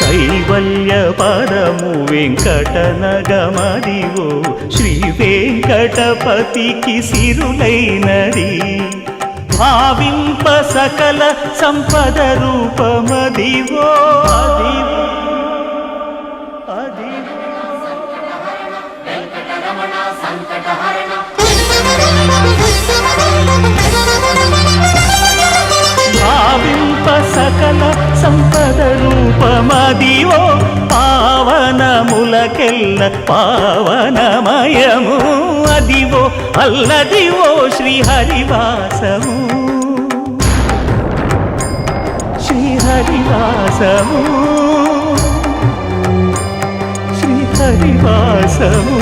కైవల్య పదము వెంకటనగమదివో శ్రీ వెంకటపతికి సిరులైనది భావింప సకల సంపద రూపమదివో అదివో భావింప సకల సంపద రూపమదివో పావనములకెల్ల పావనమయము అదివో అల్లదివో శ్రీహరివాసము శ్రీహరివాసము శ్రీహరివాసము